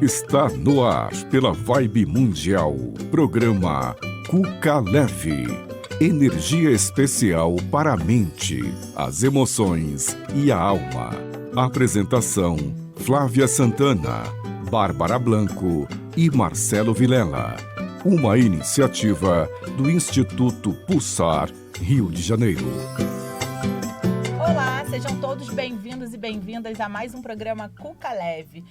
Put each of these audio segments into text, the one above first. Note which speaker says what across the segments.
Speaker 1: Está no ar, pela Vibe Mundial, programa Cuca Leve. Energia especial para a mente, as emoções e a alma. Apresentação: Flávia Santana, Bárbara Blanco e Marcelo Vilela. Uma iniciativa do Instituto Pulsar, Rio de Janeiro.
Speaker 2: Olá, sejam todos bem-vindos e bem-vindas a mais um programa Cuca Leve.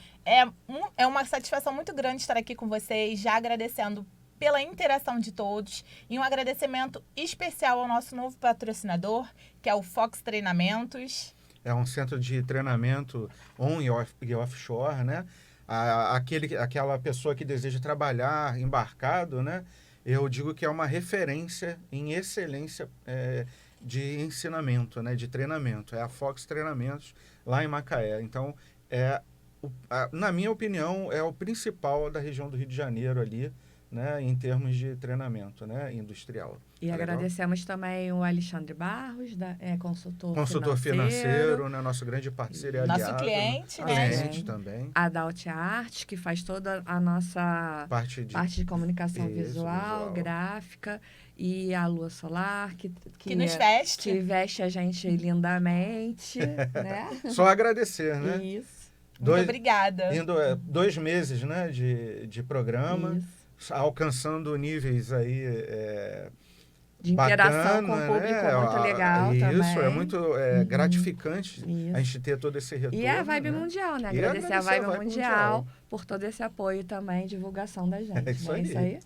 Speaker 2: É uma satisfação muito grande estar aqui com vocês, já agradecendo pela interação de todos e um agradecimento especial ao nosso novo patrocinador, que é o Fox Treinamentos.
Speaker 3: É um centro de treinamento on e offshore, né? Aquela pessoa que deseja trabalhar embarcado, né? Eu digo que é uma referência em excelência de ensinamento, né? De treinamento. É a Fox Treinamentos, lá em Macaé. Então, na minha opinião, é o principal da região do Rio de Janeiro ali, né, em termos de treinamento, né, industrial.
Speaker 4: E agradecemos também o Alexandre Barros, consultor
Speaker 3: financeiro, né, nosso grande parceiro e aliado.
Speaker 2: Nosso cliente,
Speaker 3: né? Cliente também.
Speaker 4: A Daut Art, que faz toda a nossa parte de comunicação visual, gráfica, e a Lua Solar, que
Speaker 2: nos veste.
Speaker 4: Que veste a gente lindamente, né?
Speaker 3: Só agradecer, né?
Speaker 4: Isso.
Speaker 2: Muito obrigada.
Speaker 3: 2 meses, né, de programa.
Speaker 4: Isso.
Speaker 3: Alcançando níveis aí
Speaker 4: de interação
Speaker 3: bacana,
Speaker 4: com o público,
Speaker 3: né?
Speaker 4: muito legal também.
Speaker 3: Isso, é muito gratificante a gente ter todo esse retorno.
Speaker 4: E a Vibe Mundial, né? Agradecer a Vibe Mundial por todo esse apoio também, divulgação da gente.
Speaker 3: É isso aí.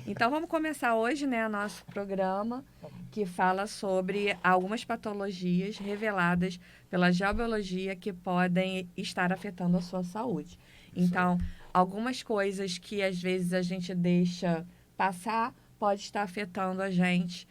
Speaker 4: Então, vamos começar hoje, né, nosso programa, que fala sobre algumas patologias reveladas pela geobiologia que podem estar afetando a sua saúde. Então, algumas coisas que às vezes a gente deixa passar pode estar afetando a gente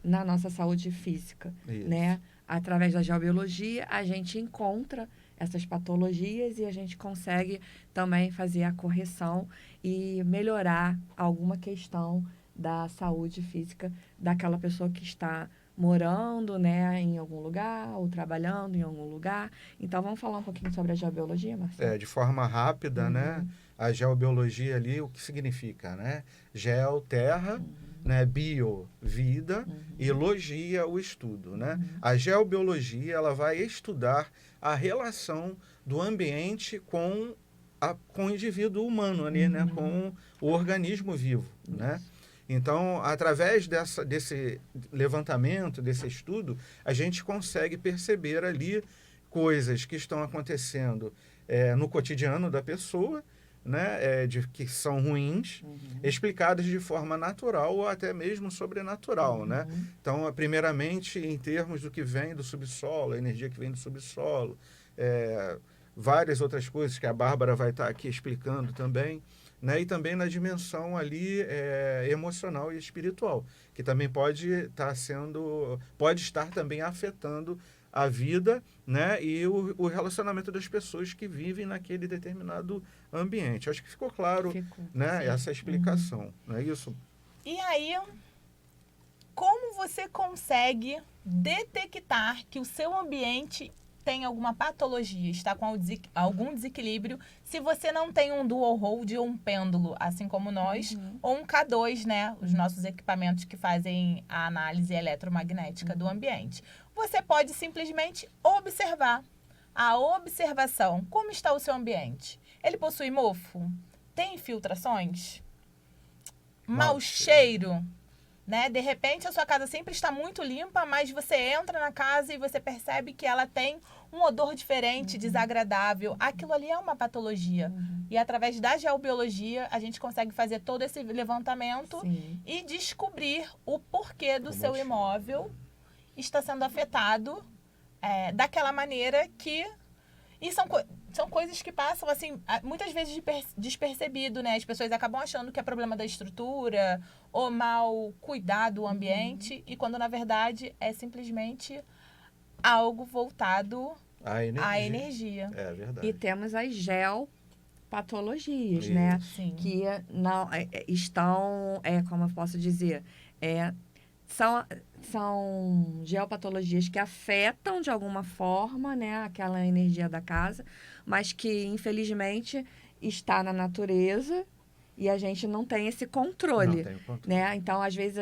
Speaker 4: na nossa saúde física, né? Através da geobiologia, a gente encontra essas patologias e a gente consegue também fazer a correção e melhorar alguma questão da saúde física daquela pessoa que está morando, né, em algum lugar ou trabalhando em algum lugar. Então, vamos falar um pouquinho sobre a geobiologia, Marcelo?
Speaker 3: De forma rápida, né? A geobiologia ali, o que significa, né? Geo, terra, né? Bio, vida, e logia, o estudo, né? A geobiologia, ela vai estudar a relação do ambiente com o indivíduo humano ali, né? Com o organismo vivo, né? Então, através desse levantamento, desse estudo, a gente consegue perceber ali coisas que estão acontecendo no cotidiano da pessoa, né, que são ruins, explicadas de forma natural ou até mesmo sobrenatural. Né? Então, primeiramente, em termos do que vem do subsolo, a energia que vem do subsolo, várias outras coisas que a Bárbara vai estar aqui explicando também. Né, e também na dimensão ali emocional e espiritual, que também pode estar também afetando a vida, né, e o relacionamento das pessoas que vivem naquele determinado ambiente. Acho que ficou claro, né, essa explicação. Não é isso?
Speaker 2: E aí, como você consegue detectar que o seu ambiente tem alguma patologia, está com algum desequilíbrio, se você não tem um dual hold ou um pêndulo, assim como nós, ou um K2, né? Os nossos equipamentos que fazem a análise eletromagnética do ambiente. Você pode simplesmente observar. A observação, como está o seu ambiente? Ele possui mofo? Tem infiltrações? Mau cheiro? Né? De repente, a sua casa sempre está muito limpa, mas você entra na casa e você percebe que ela tem um odor diferente, desagradável. Aquilo ali é uma patologia. E através da geobiologia, a gente consegue fazer todo esse levantamento e descobrir o porquê do seu imóvel está sendo afetado daquela maneira que... E são coisas que passam, assim, muitas vezes despercebido, né? As pessoas acabam achando que é problema da estrutura ou mal cuidar do ambiente, e quando, na verdade, é simplesmente algo voltado à energia.
Speaker 3: É verdade.
Speaker 4: E temos as geopatologias, né?
Speaker 2: Sim.
Speaker 4: Que não estão, como eu posso dizer, são geopatologias que afetam de alguma forma, né, aquela energia da casa, mas que, infelizmente, está na natureza e a gente não tem esse controle,
Speaker 3: Não tem o controle.
Speaker 4: né? Então, às vezes,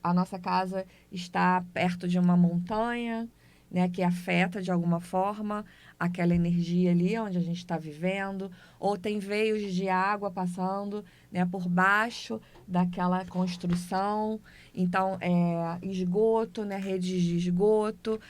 Speaker 4: a nossa casa está perto de uma montanha, né, que afeta de alguma forma aquela energia ali onde a gente está vivendo, ou tem veios de água passando, né, por baixo daquela construção. Então, esgoto, né, redes de esgoto,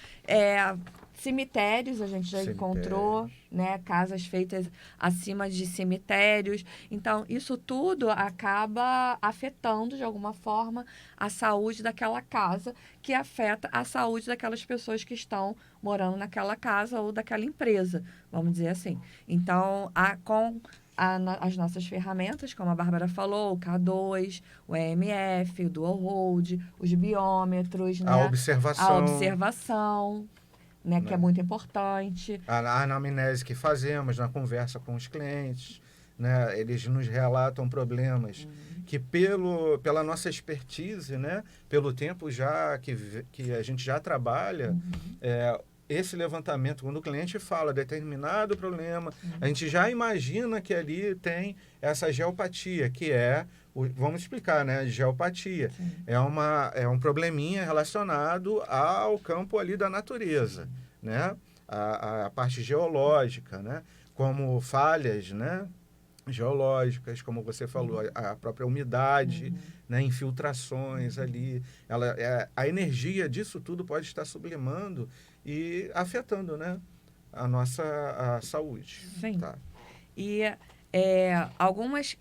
Speaker 4: cemitérios, a gente já encontrou, né, casas feitas acima de cemitérios. Então, isso tudo acaba afetando, de alguma forma, a saúde daquela casa, que afeta a saúde daquelas pessoas que estão morando naquela casa ou daquela empresa, vamos dizer assim. Então, as nossas ferramentas, como a Bárbara falou, o K2, o EMF, o Dual Hold, os biômetros, né?
Speaker 3: A observação,
Speaker 4: né? Que é muito importante.
Speaker 3: A anamnese que fazemos na conversa com os clientes, né? Eles nos relatam problemas que pela nossa expertise, né? Pelo tempo já que a gente já trabalha, esse levantamento, quando o cliente fala determinado problema, a gente já imagina que ali tem essa geopatia, que vamos explicar, né? Geopatia é um probleminha relacionado ao campo ali da natureza, né? A parte geológica, né? Como falhas, né? Geológicas, como você falou, a própria umidade, né? Infiltrações ali, a energia disso tudo pode estar sublimando e afetando, né? A nossa saúde.
Speaker 4: Sim.
Speaker 3: Tá?
Speaker 4: E algumas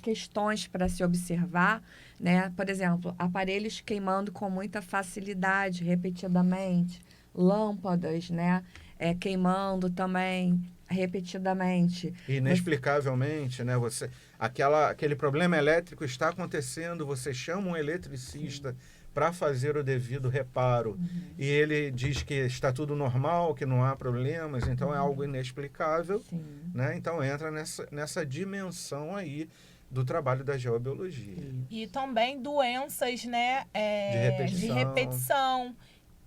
Speaker 4: questões para se observar, né? Por exemplo, aparelhos queimando com muita facilidade, repetidamente, lâmpadas, né? Queimando também repetidamente.
Speaker 3: Inexplicavelmente, né? Aquele problema elétrico está acontecendo, você chama um eletricista para fazer o devido reparo e ele diz que está tudo normal, que não há problemas, então é algo inexplicável, né? Então entra nessa dimensão aí do trabalho da geobiologia.
Speaker 2: E também doenças, né, de repetição,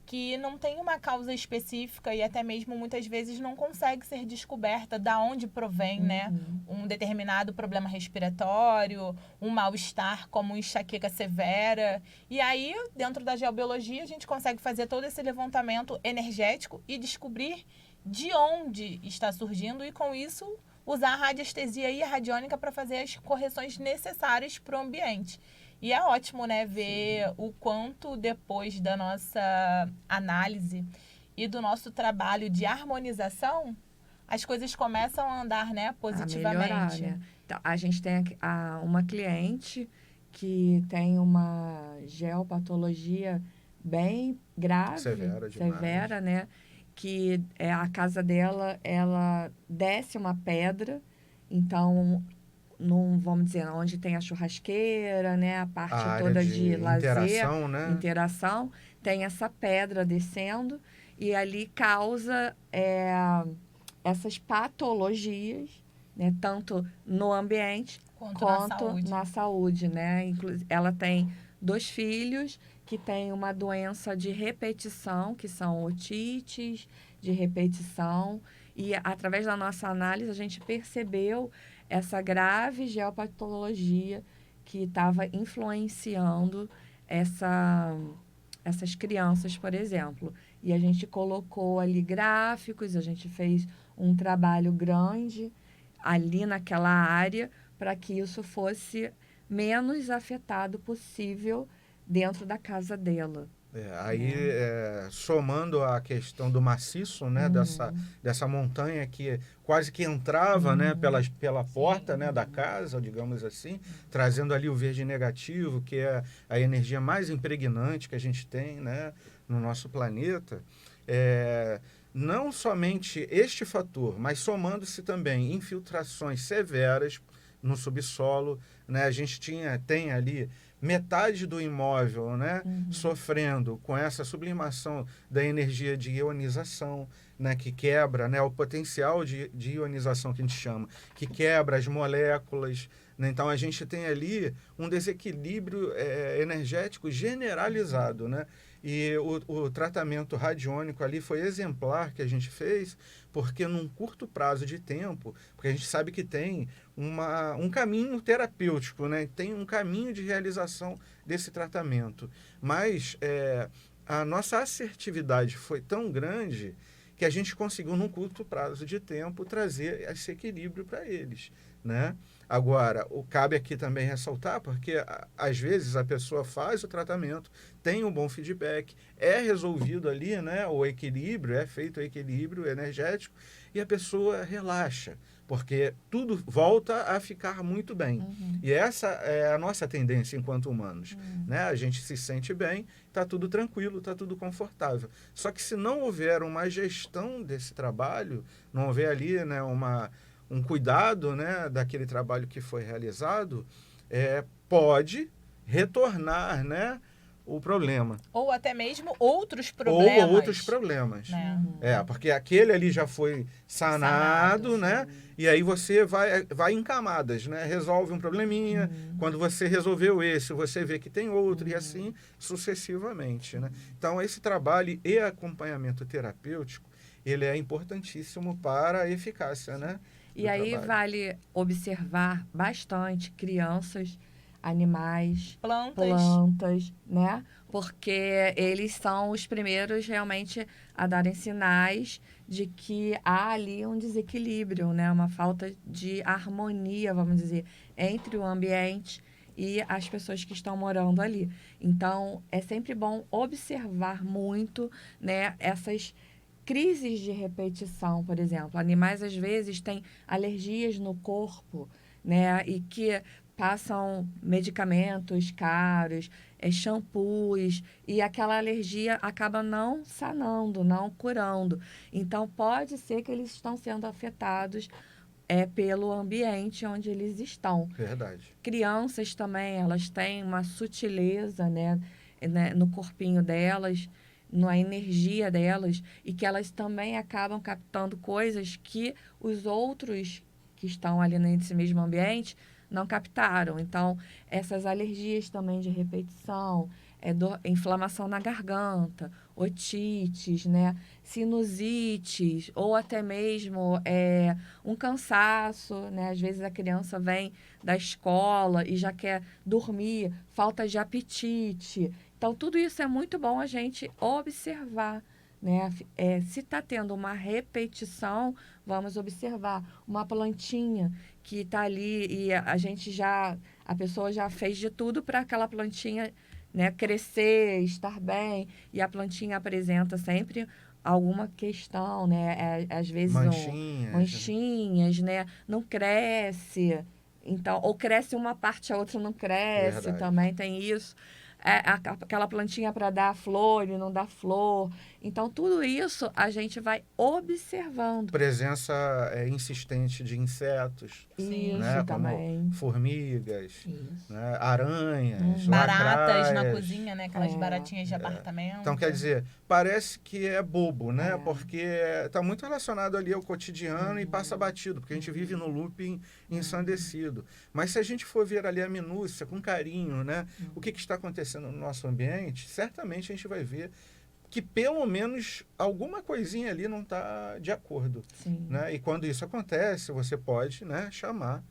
Speaker 2: que não tem uma causa específica e até mesmo muitas vezes não consegue ser descoberta da onde provém, né, um determinado problema respiratório, um mal-estar como enxaqueca severa. E aí, dentro da geobiologia, a gente consegue fazer todo esse levantamento energético e descobrir de onde está surgindo e, com isso, usar a radiestesia e a radiônica para fazer as correções necessárias para o ambiente. E é ótimo, né, ver o quanto depois da nossa análise e do nosso trabalho de harmonização, as coisas começam a andar, né, positivamente.
Speaker 4: A melhorar, né? Então, a gente tem uma cliente que tem uma geopatologia bem grave, severa, né? Que a casa dela, ela desce uma pedra, então, vamos dizer, onde tem a churrasqueira, né? A parte toda de lazer, interação, tem essa pedra descendo e ali causa essas patologias, né? Tanto no ambiente quanto na saúde, né? Ela tem 2 filhos que têm uma doença de repetição, que são otites de repetição, e através da nossa análise a gente percebeu essa grave geopatologia que estava influenciando essas crianças, por exemplo. E a gente colocou ali gráficos, a gente fez um trabalho grande ali naquela área para que isso fosse menos afetado possível dentro da casa dela.
Speaker 3: Somando a questão do maciço, né, dessa montanha que quase que entrava, né, pela porta, né, da casa, digamos assim, trazendo ali o verde negativo, que é a energia mais impregnante que a gente tem, né, no nosso planeta. Não somente este fator, mas somando-se também infiltrações severas no subsolo, né, a gente tem ali metade do imóvel, né, sofrendo com essa sublimação da energia de ionização, né, que quebra, né, o potencial de ionização que a gente chama, que quebra as moléculas, né? Então, a gente tem ali um desequilíbrio energético generalizado, né? E o tratamento radiônico ali foi exemplar que a gente fez, porque num curto prazo de tempo, porque a gente sabe que tem um caminho terapêutico, né? Tem um caminho de realização desse tratamento. Mas a nossa assertividade foi tão grande que a gente conseguiu, num curto prazo de tempo, trazer esse equilíbrio para eles, né? Agora, cabe aqui também ressaltar, porque às vezes a pessoa faz o tratamento, tem um bom feedback, é resolvido ali, né, o equilíbrio, é feito o equilíbrio energético, e a pessoa relaxa, porque tudo volta a ficar muito bem. E essa é a nossa tendência enquanto humanos, né? A gente se sente bem, está tudo tranquilo, está tudo confortável. Só que se não houver uma gestão desse trabalho, não houver ali, né, um cuidado, né, daquele trabalho que foi realizado, pode retornar, né, o problema.
Speaker 2: Ou até mesmo outros problemas.
Speaker 3: Ou outros problemas.
Speaker 2: Né?
Speaker 3: Porque aquele ali já foi sanado, né?
Speaker 4: Sim.
Speaker 3: E aí você vai em camadas, né? Resolve um probleminha. Quando você resolveu esse, você vê que tem outro, e assim sucessivamente, né? Então, esse trabalho e acompanhamento terapêutico, ele é importantíssimo para a eficácia, né?
Speaker 4: E aí
Speaker 3: trabalho.
Speaker 4: vale observar bastante crianças, animais,
Speaker 2: Plantas,
Speaker 4: né? Porque eles são os primeiros realmente a darem sinais de que há ali um desequilíbrio, né? Uma falta de harmonia, vamos dizer, entre o ambiente e as pessoas que estão morando ali. Então, é sempre bom observar muito, né, essas crises de repetição, por exemplo. Animais, às vezes, têm alergias no corpo, né? E que passam medicamentos caros, shampoos, e aquela alergia acaba não sanando, não curando. Então, pode ser que eles estão sendo afetados pelo ambiente onde eles estão.
Speaker 3: Verdade.
Speaker 4: Crianças também, elas têm uma sutileza, né, no corpinho delas, na energia delas, e que elas também acabam captando coisas que os outros que estão ali nesse mesmo ambiente não captaram. Então, essas alergias também de repetição, inflamação na garganta, otites, né, sinusites, ou até mesmo um cansaço, né? Às vezes a criança vem da escola e já quer dormir, falta de apetite. Então, tudo isso é muito bom a gente observar, né? Se está tendo uma repetição, vamos observar uma plantinha que está ali e a pessoa já fez de tudo para aquela plantinha, né, crescer, estar bem, e a plantinha apresenta sempre alguma questão, né? Às vezes manchinhas, né? Não cresce, então, ou cresce uma parte, a outra não cresce.
Speaker 3: Verdade.
Speaker 4: Também tem isso. Aquela plantinha para dar flor e não dá flor. Então, tudo isso a gente vai observando.
Speaker 3: Presença insistente de insetos,
Speaker 4: Isso,
Speaker 3: né?
Speaker 4: também.
Speaker 3: Como formigas,
Speaker 4: Isso.
Speaker 3: né? Aranhas,
Speaker 2: baratas na
Speaker 3: lacraias.
Speaker 2: cozinha, né? Aquelas baratinhas de apartamento.
Speaker 3: Então, quer dizer, parece que é bobo, né? Porque está muito relacionado ali ao cotidiano e passa batido, porque a gente vive no looping ensandecido. Mas se a gente for ver ali a minúcia, com carinho, né? O que está acontecendo no nosso ambiente, certamente a gente vai ver que pelo menos alguma coisinha ali não está de acordo.
Speaker 4: Sim.
Speaker 3: Né? E quando isso acontece, você pode, né, chamar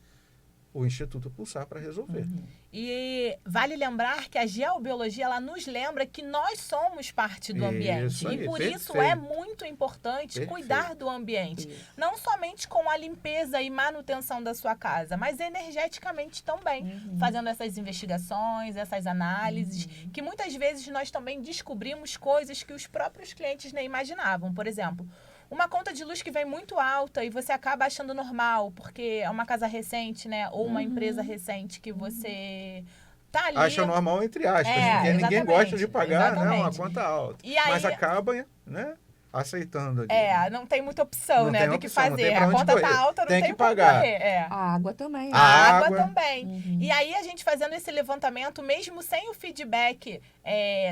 Speaker 3: o Instituto Pulsar para resolver.
Speaker 2: E vale lembrar que a geobiologia, ela nos lembra que nós somos parte do ambiente.
Speaker 3: Isso aí,
Speaker 2: E por isso
Speaker 3: perfeito.
Speaker 2: é muito importante cuidar do ambiente.
Speaker 4: Isso.
Speaker 2: Não somente com a limpeza e manutenção da sua casa, mas energeticamente também. Fazendo essas investigações, essas análises, que muitas vezes nós também descobrimos coisas que os próprios clientes nem imaginavam. Por exemplo, uma conta de luz que vem muito alta e você acaba achando normal, porque é uma casa recente, né? Ou uma empresa recente que você tá ali.
Speaker 3: Acha normal, entre aspas, porque ninguém
Speaker 2: exatamente,
Speaker 3: gosta de pagar, né, uma
Speaker 2: exatamente.
Speaker 3: conta alta.
Speaker 2: E aí,
Speaker 3: mas acaba, né? aceitando ali.
Speaker 2: Não tem muita opção,
Speaker 3: Não
Speaker 2: né,
Speaker 3: tem
Speaker 2: do que
Speaker 3: opção, não
Speaker 2: fazer.
Speaker 3: tem pra
Speaker 2: A
Speaker 3: onde
Speaker 2: conta
Speaker 3: correr.
Speaker 2: tá alta, não
Speaker 3: Tem
Speaker 2: tem
Speaker 3: que
Speaker 2: pra
Speaker 3: pagar.
Speaker 2: correr.
Speaker 4: A água também.
Speaker 3: A
Speaker 2: A água
Speaker 3: água.
Speaker 2: também.
Speaker 4: Uhum.
Speaker 2: E aí, a gente fazendo esse levantamento, mesmo sem o feedback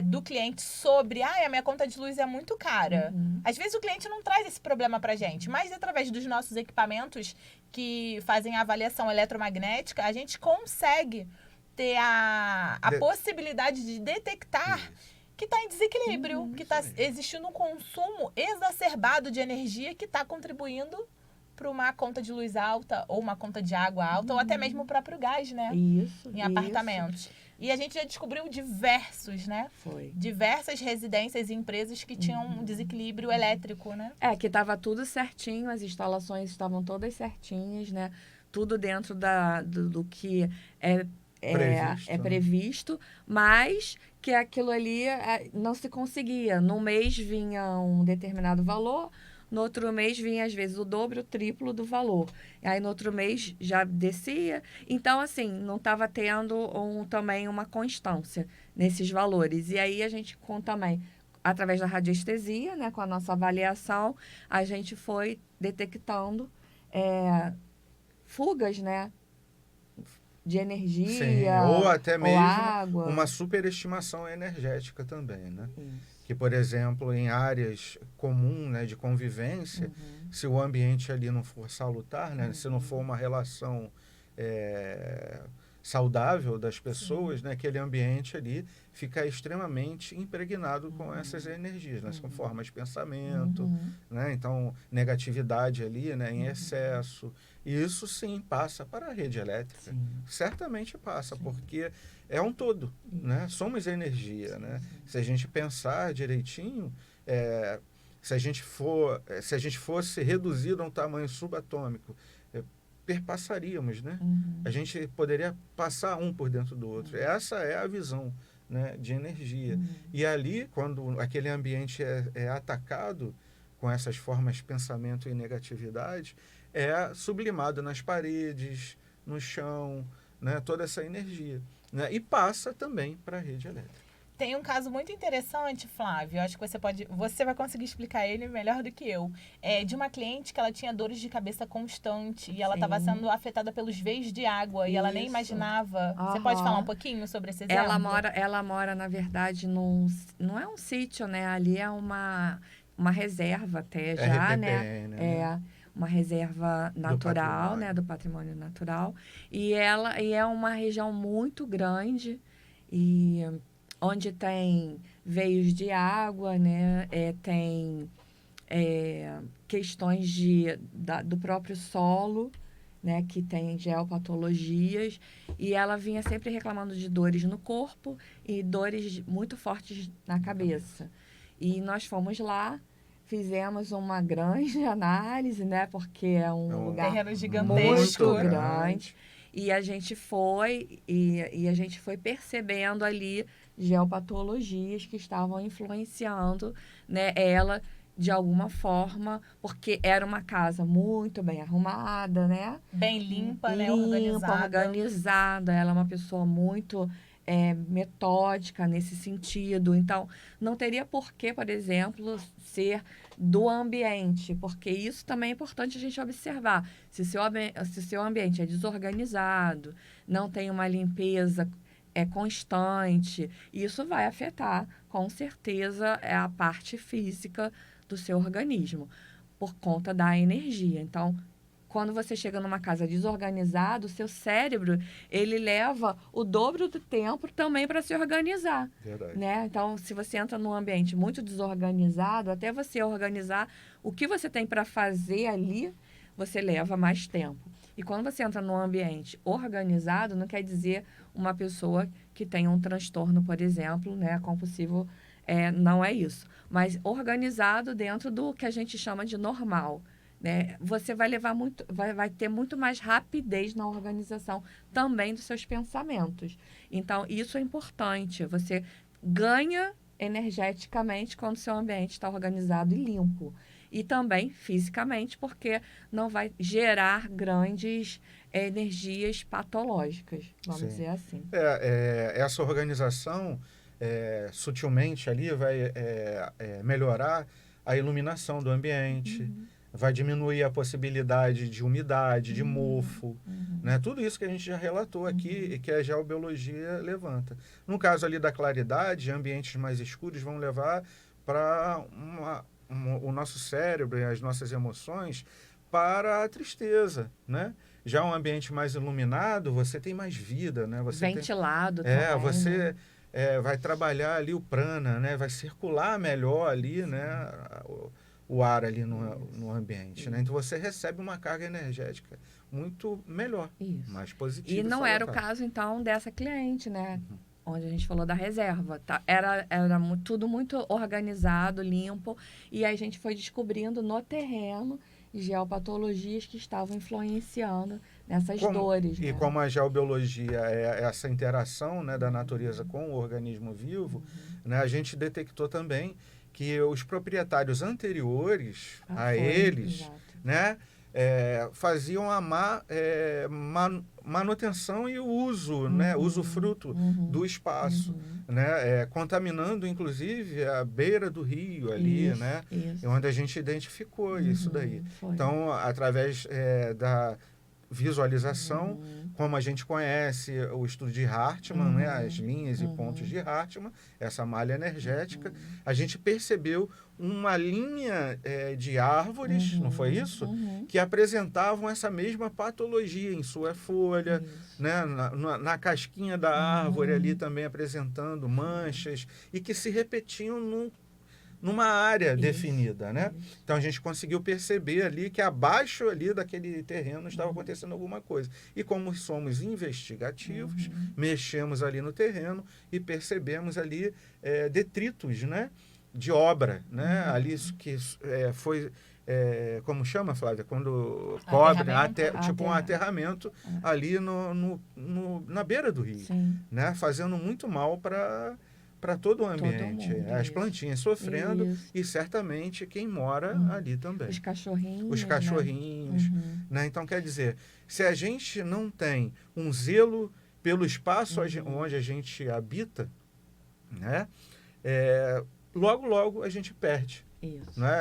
Speaker 2: do cliente sobre, a minha conta de luz é muito cara.
Speaker 4: Uhum.
Speaker 2: Às vezes, o cliente não traz esse problema pra gente, mas através dos nossos equipamentos que fazem a avaliação eletromagnética, a gente consegue ter a possibilidade de detectar
Speaker 3: Isso.
Speaker 2: que está em desequilíbrio, que está
Speaker 3: isso aí.
Speaker 2: existindo um consumo exacerbado de energia que está contribuindo para uma conta de luz alta, ou uma conta de água alta, ou até mesmo o próprio gás, né?
Speaker 4: Isso.
Speaker 2: Em apartamentos. E a gente já descobriu diversas residências e empresas que tinham um desequilíbrio elétrico, né?
Speaker 4: Que estava tudo certinho, as instalações estavam todas certinhas, né? Tudo dentro do que é previsto, mas que aquilo ali não se conseguia. Num mês vinha um determinado valor, no outro mês vinha, às vezes, o dobro, o triplo do valor. Aí, no outro mês, já descia. Então, assim, não estava tendo também uma constância nesses valores. E aí, a gente, também, através da radiestesia, né, com a nossa avaliação, a gente foi detectando fugas, né, de energia,
Speaker 3: Sim, ou até mesmo
Speaker 4: água.
Speaker 3: uma superestimação energética também, né?
Speaker 4: Isso.
Speaker 3: Que, por exemplo, em áreas comuns, né, de convivência, se o ambiente ali não for salutar, né, se não for uma relação saudável das pessoas, né, aquele ambiente ali fica extremamente impregnado com essas energias, né, com formas de pensamento, né, então negatividade ali, né, em excesso. E isso sim passa para a rede elétrica.
Speaker 4: Sim.
Speaker 3: Certamente passa, porque é um todo, né? Somos energia, né? Se a gente pensar direitinho, se a gente fosse reduzido a um tamanho subatômico, perpassaríamos, né? A gente poderia passar um por dentro do outro. Essa é a visão, né, de energia. E ali, quando aquele ambiente é atacado com essas formas de pensamento e negatividade, é sublimado nas paredes, no chão, né, toda essa energia, né, e passa também para a rede elétrica.
Speaker 2: Tem um caso muito interessante, Flávio, acho que você vai conseguir explicar ele melhor do que eu, de uma cliente que ela tinha dores de cabeça constante e ela estava sendo afetada pelos veios de água e ela nem imaginava. Você pode falar um pouquinho sobre esse exemplo?
Speaker 4: Ela mora, na verdade, não é um sítio, né? Ali é uma reserva até já,
Speaker 3: RPPN,
Speaker 4: né? Uma reserva natural, né? Do patrimônio natural. E é uma região muito grande e onde tem veios de água, né? Tem questões do próprio solo, né? Que tem geopatologias. E ela vinha sempre reclamando de dores no corpo e dores muito fortes na cabeça. E nós fomos lá, fizemos uma grande análise, né? Porque é um lugar
Speaker 2: terreno gigantesco,
Speaker 4: muito grande. E a gente foi a gente foi percebendo ali geopatologias que estavam influenciando, né, ela de alguma forma, porque era uma casa muito bem arrumada, né?
Speaker 2: Bem limpa, né?
Speaker 4: Organizada. Ela é uma pessoa muito metódica nesse sentido. Então, não teria por que, por exemplo, ser do ambiente, porque isso também é importante a gente observar. Se seu ambiente é desorganizado, não tem uma limpeza constante, isso vai afetar, com certeza, a parte física do seu organismo, por conta da energia. Então, quando você chega numa casa desorganizada, o seu cérebro, ele leva o dobro do tempo também para se organizar.
Speaker 3: Verdade.
Speaker 4: Né? Então, se você entra num ambiente muito desorganizado, até você organizar o que você tem para fazer ali, você leva mais tempo. E quando você entra num ambiente organizado, não quer dizer uma pessoa que tem um transtorno, por exemplo, né, compulsivo, não é isso. Mas organizado dentro do que a gente chama de normal. Né? Você vai vai ter muito mais rapidez na organização também dos seus pensamentos. Então, isso é importante. Você ganha energeticamente quando o seu ambiente está organizado e limpo. E também fisicamente, porque não vai gerar grandes energias patológicas, vamos dizer assim.
Speaker 3: Essa organização, sutilmente ali, vai melhorar a iluminação do ambiente, vai diminuir a possibilidade de umidade, de mofo, né? Tudo isso que a gente já relatou aqui e que a geobiologia levanta. No caso ali da claridade, ambientes mais escuros vão levar para o nosso cérebro e as nossas emoções para a tristeza, né? Já um ambiente mais iluminado, você tem mais vida, né? Você
Speaker 4: ventilado também,
Speaker 3: você vai trabalhar ali o prana, né? Vai circular melhor ali, né? O ar ali no ambiente, né? Então você recebe uma carga energética muito melhor, mais positiva.
Speaker 4: E não era o caso, então, dessa cliente, né? Onde a gente falou da reserva. Tá? Era tudo muito organizado, limpo, e aí a gente foi descobrindo no terreno geopatologias que estavam influenciando nessas dores.
Speaker 3: E
Speaker 4: né?
Speaker 3: como a geobiologia é essa interação, né, da natureza com o organismo vivo, né, a gente detectou também que os proprietários anteriores a eles, né, faziam a manutenção e o uso, né, usufruto do espaço, né, contaminando inclusive a beira do rio ali, né, onde a gente identificou isso daí. Então, através da visualização, como a gente conhece o estudo de Hartmann, né, as linhas e pontos de Hartmann, essa malha energética, a gente percebeu uma linha de árvores, não foi isso? Que apresentavam essa mesma patologia em sua folha, né, na casquinha da árvore ali também apresentando manchas e que se repetiam numa área definida, né? Então a gente conseguiu perceber ali que abaixo ali daquele terreno estava acontecendo alguma coisa. E como somos investigativos, mexemos ali no terreno e percebemos ali detritos, né, de obra, né? Ali que foi como chama, Flávia? Quando cobre, tipo um aterramento ali na beira do rio, né? Fazendo muito mal para todo o ambiente. As plantinhas sofrendo e certamente quem mora ali também.
Speaker 4: Os cachorrinhos.
Speaker 3: Os cachorrinhos. Né? Então, quer dizer, se a gente não tem um zelo pelo espaço onde a gente habita, né? Logo a gente perde. Né?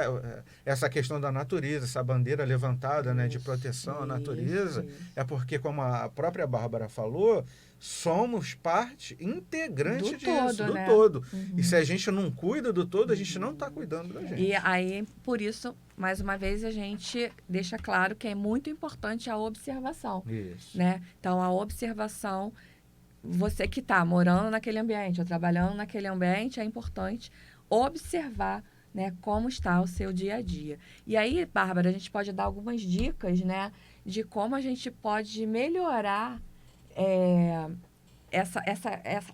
Speaker 3: Essa questão da natureza, essa bandeira levantada, né, de proteção à natureza, é porque, como a própria Bárbara falou, somos parte integrante do todo. E se a gente não cuida do todo, a gente não está cuidando da gente.
Speaker 4: E aí, por isso, mais uma vez, a gente deixa claro que é muito importante a observação. Né? Então, a observação, você que está morando naquele ambiente ou trabalhando naquele ambiente, é importante observar, né, como está o seu dia a dia. E aí, Bárbara, a gente pode dar algumas dicas, né, de como a gente pode melhorar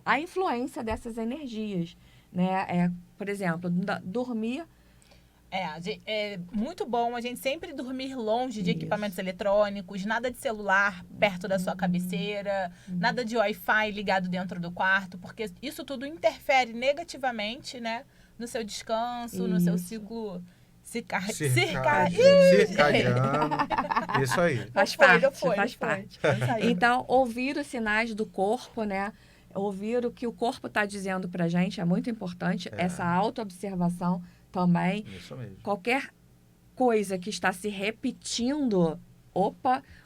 Speaker 4: a influência dessas energias, né? Por exemplo, dormir.
Speaker 2: É muito bom a gente sempre dormir longe de equipamentos eletrônicos, nada de celular perto da sua cabeceira, nada de Wi-Fi ligado dentro do quarto, porque isso tudo interfere negativamente, né, no seu descanso, no seu ciclo circadiano.
Speaker 3: Isso aí.
Speaker 4: Faz parte. Então, ouvir os sinais do corpo, né? Ouvir o que o corpo está dizendo para a gente é muito importante. Essa autoobservação também.
Speaker 3: Isso mesmo.
Speaker 4: Qualquer coisa que está se repetindo,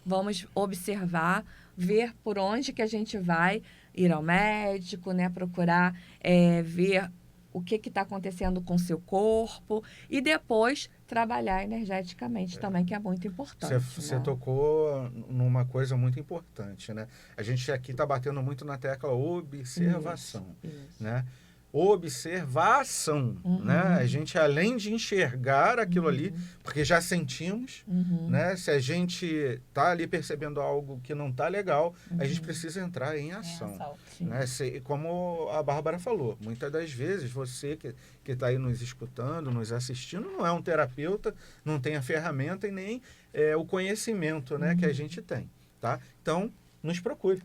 Speaker 4: vamos observar, ver por onde que a gente vai, ir ao médico, né? Procurar ver o que está acontecendo com o seu corpo e depois trabalhar energeticamente também, que é muito importante.
Speaker 3: Você tocou numa coisa muito importante, né? A gente aqui está batendo muito na tecla observação, né? Observação, né? A gente, além de enxergar aquilo ali, porque já sentimos, né? Se a gente está ali percebendo algo que não está legal, a gente precisa entrar em ação. Né? Como a Bárbara falou, muitas das vezes você que está aí nos escutando, nos assistindo, não é um terapeuta, não tem a ferramenta e nem o conhecimento, né, que a gente tem, tá? Então, nos procure.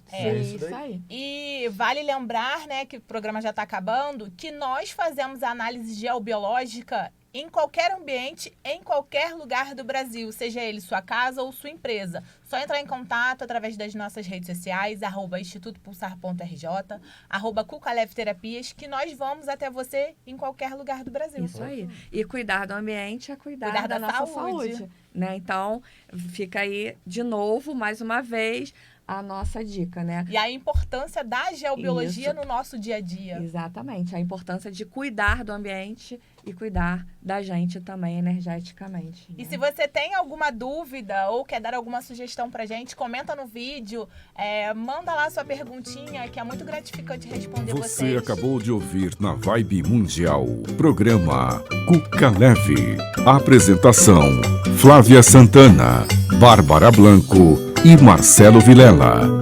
Speaker 4: Isso aí.
Speaker 2: E vale lembrar, né, que o programa já está acabando, que nós fazemos a análise geobiológica em qualquer ambiente, em qualquer lugar do Brasil, seja ele sua casa ou sua empresa. Só entrar em contato através das nossas redes sociais, @institutopulsar.rj, @cucaleve-terapias, que nós vamos até você em qualquer lugar do Brasil.
Speaker 4: Isso aí. E cuidar do ambiente é cuidar da nossa saúde. Né? Então, fica aí de novo, mais uma vez, a nossa dica, né?
Speaker 2: E a importância da geobiologia
Speaker 4: Isso.
Speaker 2: no nosso dia a dia.
Speaker 4: Exatamente. A importância de cuidar do ambiente e cuidar da gente também energeticamente.
Speaker 2: E
Speaker 4: Né?
Speaker 2: se você tem alguma dúvida ou quer dar alguma sugestão pra gente, comenta no vídeo, manda lá sua perguntinha, que é muito gratificante responder
Speaker 1: Você
Speaker 2: vocês.
Speaker 1: acabou de ouvir na Vibe Mundial, programa Cuca Leve. Apresentação: Flávia Santana, Bárbara Blanco e Marcelo Vilela.